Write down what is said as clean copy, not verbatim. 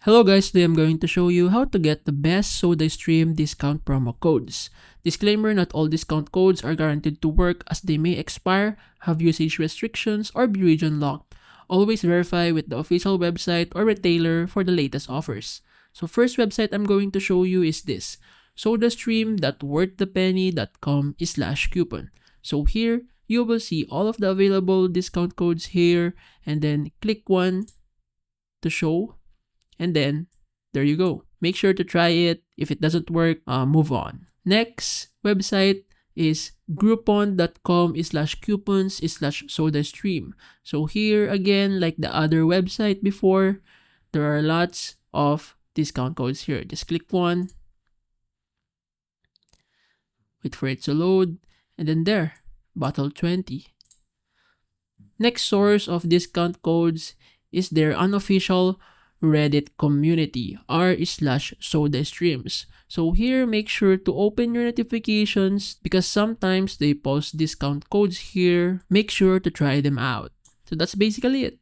Hello guys, today I'm going to show you how to get the best Sodastream discount promo codes. Disclaimer, not all discount codes are guaranteed to work as they may expire, have usage restrictions, or be region locked. Always verify with the official website or retailer for the latest offers. So first website I'm going to show you is this, sodastream.worththepenny.com/coupon. So here, you will see all of the available discount codes here and then click one to show. And then, there you go. Make sure to try it. If it doesn't work, move on. Next website is groupon.com/coupons/sodastream. So here again, like the other website before, there are lots of discount codes here. Just click one. Wait for it to load. And then there, bottle 20. Next source of discount codes is their unofficial Reddit community, r/sodastreams. So here, make sure to open your notifications because sometimes they post discount codes here. Make sure to try them out. So that's basically it.